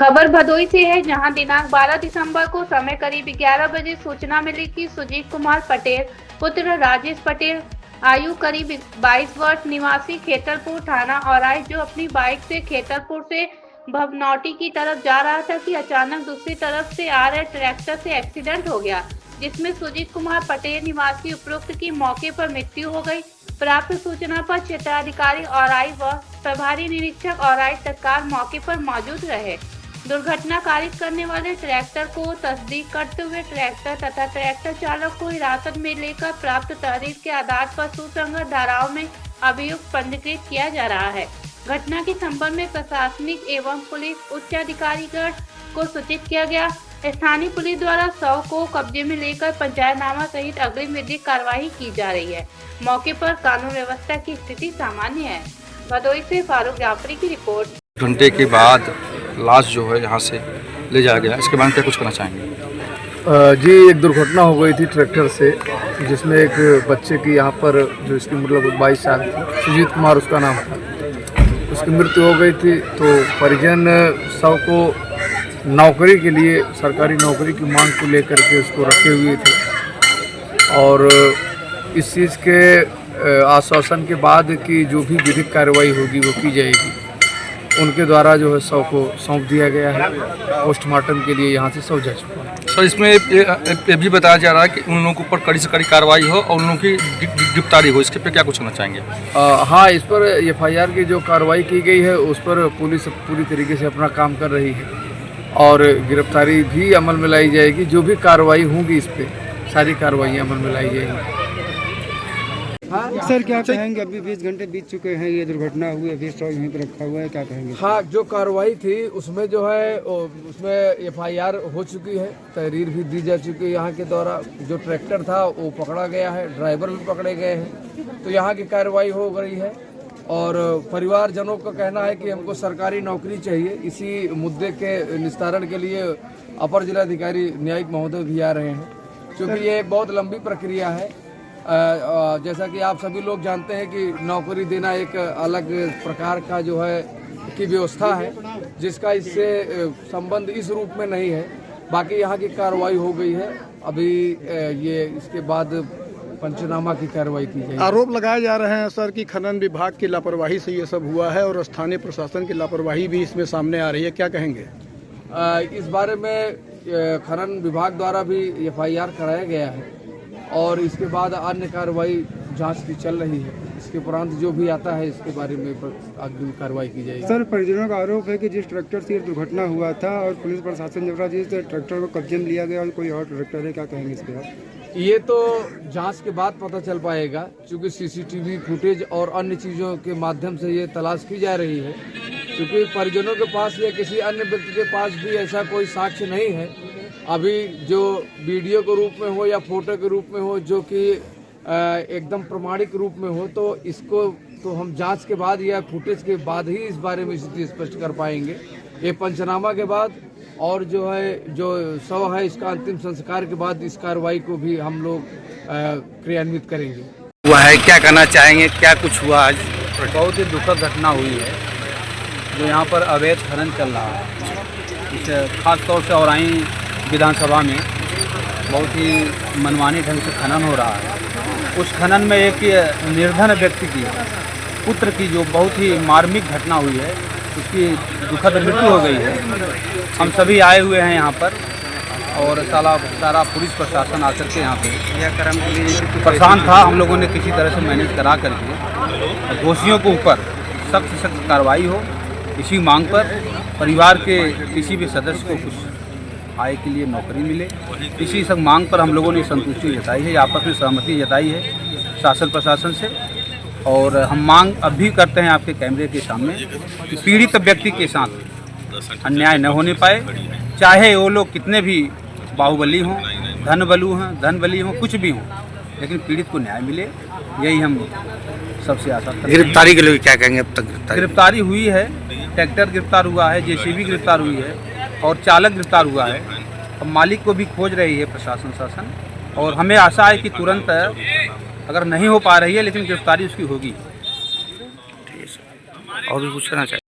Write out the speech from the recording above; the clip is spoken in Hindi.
खबर भदोई से है, जहां दिनांक 12 दिसंबर को समय करीब 11 बजे सूचना मिली कि सुजीत कुमार पटेल पुत्र राजेश पटेल आयु करीब 22 वर्ष निवासी खेतरपुर थाना औराई जो अपनी बाइक से खेतरपुर से भवनौटी की तरफ जा रहा था कि अचानक दूसरी तरफ से आ रहे ट्रैक्टर से एक्सीडेंट हो गया, जिसमें सुजीत कुमार पटेल निवासी उपरोक्त की मौके पर मृत्यु हो गई। प्राप्त सूचना पर क्षेत्राधिकारी औराई व प्रभारी निरीक्षक औराई तत्काल मौके पर मौजूद रहे। दुर्घटना कारित करने वाले ट्रैक्टर को तस्दीक करते हुए ट्रैक्टर तथा ट्रैक्टर चालक को हिरासत में लेकर प्राप्त तहरीर के आधार पर सुसंगत धाराओं में अभियुक्त पंजीकृत किया जा रहा है। घटना के संबंध में प्रशासनिक एवं पुलिस उच्च अधिकारीगण को सूचित किया गया। स्थानीय पुलिस द्वारा शव को कब्जे में लेकर पंचायतनामा सहित अग्रिम विधिक कार्रवाई की जा रही है। मौके पर कानून व्यवस्था की स्थिति सामान्य है। भदोई से फारूक जाफरी की रिपोर्ट। घंटे के बाद लाश जो है यहाँ से ले जाया गया, इसके बारे में क्या कुछ करना चाहेंगे? जी, एक दुर्घटना हो गई थी ट्रैक्टर से, जिसमें एक बच्चे की यहाँ पर जो इसकी मतलब 22 साल सुजीत कुमार उसका नाम था, उसकी मृत्यु हो गई थी। तो परिजन शव को नौकरी के लिए सरकारी नौकरी की मांग को लेकर के उसको रखे हुए थे और इस चीज़ के आश्वासन के बाद कि जो भी विधिक कार्रवाई होगी वो की जाएगी। उनके द्वारा जो है शव को सौंप दिया गया है। पोस्टमार्टम के लिए यहाँ से शव जा चुका है। सर, इसमें ये भी बताया जा रहा है कि उन लोगों के ऊपर कड़ी से कड़ी कार्रवाई हो और उन लोगों की गिरफ्तारी हो, इसके पे क्या कुछ होना चाहेंगे? हाँ, इस पर FIR की जो कार्रवाई की गई है उस पर पुलिस पूरी तरीके से अपना काम कर रही है और गिरफ्तारी भी अमल में लाई जाएगी। जो भी कार्रवाई होंगी इस पर सारी कार्रवाइयाँ अमल में लाई जाएंगी। सर, क्या कहेंगे? अभी 20 घंटे बीत चुके हैं, ये दुर्घटना हुई, अभी शव यहीं पर रखा हुआ है, क्या कहेंगे? हाँ, जो कार्रवाई थी उसमें जो है उसमें FIR हो चुकी है, तहरीर भी दी जा चुकी है। यहाँ के द्वारा जो ट्रैक्टर था वो पकड़ा गया है, ड्राइवर भी पकड़े गए हैं, तो यहाँ की कार्रवाई हो गई है। और परिवारजनों का कहना है कि हमको सरकारी नौकरी चाहिए। इसी मुद्दे के निस्तारण के लिए अपर जिलाधिकारी न्यायिक महोदय भी आ रहे हैं, क्योंकि ये एक बहुत लंबी प्रक्रिया है। जैसा कि आप सभी लोग जानते हैं कि नौकरी देना एक अलग प्रकार का जो है की व्यवस्था है, जिसका इससे संबंध इस रूप में नहीं है। बाकी यहाँ की कार्रवाई हो गई है, अभी ये इसके बाद पंचनामा की कार्रवाई की जाएगी। आरोप लगाए जा रहे हैं सर कि खनन विभाग की लापरवाही से ये सब हुआ है और स्थानीय प्रशासन की लापरवाही भी इसमें सामने आ रही है, क्या कहेंगे? इस बारे में खनन विभाग द्वारा भी FIR कराया गया है और इसके बाद अन्य कार्रवाई जांच की चल रही है। इसके उपरांत जो भी आता है इसके बारे में अग्रिम कार्रवाई की जाएगी। सर, परिजनों का आरोप है कि जिस ट्रैक्टर से दुर्घटना हुआ था और पुलिस प्रशासन द्वारा जिस ट्रैक्टर को कब्जे में लिया गया और कोई और ट्रैक्टर है, क्या कहेंगे इस पर? ये तो जांच के बाद पता चल पाएगा, क्योंकि CCTV फुटेज और अन्य चीज़ों के माध्यम से ये तलाश की जा रही है। क्योंकि परिजनों के पास या किसी अन्य व्यक्ति के पास भी ऐसा कोई साक्ष्य नहीं है अभी, जो वीडियो के रूप में हो या फोटो के रूप में हो, जो कि एकदम प्रमाणिक रूप में हो, तो इसको तो हम जांच के बाद या फुटेज के बाद ही इस बारे में स्थिति स्पष्ट कर पाएंगे। ये पंचनामा के बाद और जो है जो शव है इसका अंतिम संस्कार के बाद इस कार्रवाई को भी हम लोग क्रियान्वित करेंगे। हुआ है, क्या कहना चाहेंगे, क्या कुछ हुआ आज? बहुत ही दुखद घटना हुई है जो यहाँ पर अवैध खनन चल रहा है। इस खास तौर से औराई विधानसभा में बहुत ही मनमानी ढंग से खनन हो रहा है। उस खनन में एक निर्धन व्यक्ति की पुत्र की जो बहुत ही मार्मिक घटना हुई है, उसकी दुखद मृत्यु हो गई है। हम सभी आए हुए हैं यहाँ पर और सारा पुलिस प्रशासन आकर के यहाँ पे यह कर्म के लिए परेशान था। हम लोगों ने किसी तरह से मैनेज करा करके दोषियों के ऊपर सख्त से सख्त कार्रवाई हो, इसी मांग पर परिवार के किसी भी सदस्य को कुछ आय के लिए नौकरी मिले, इसी सब मांग पर हम लोगों ने संतुष्टि जताई है, आपस में सहमति जताई है शासन प्रशासन से। और हम मांग अब भी करते हैं आपके कैमरे के सामने कि पीड़ित व्यक्ति के साथ अन्याय न होने पाए, चाहे वो लोग कितने भी बाहुबली हों, धनबली हों, कुछ भी हों, लेकिन पीड़ित को न्याय मिले, यही हम सबसे आशा करते हैं। गिरफ्तारी के लिए क्या कहेंगे? अब तक गिरफ्तारी हुई है, ट्रैक्टर गिरफ्तार हुआ है, JCB गिरफ्तार हुई है और चालक गिरफ्तार हुआ है। अब मालिक को भी खोज रही है प्रशासन शासन, और हमें आशा है कि तुरंत, अगर नहीं हो पा रही है लेकिन गिरफ्तारी उसकी होगी। और भी पूछना चाहिए।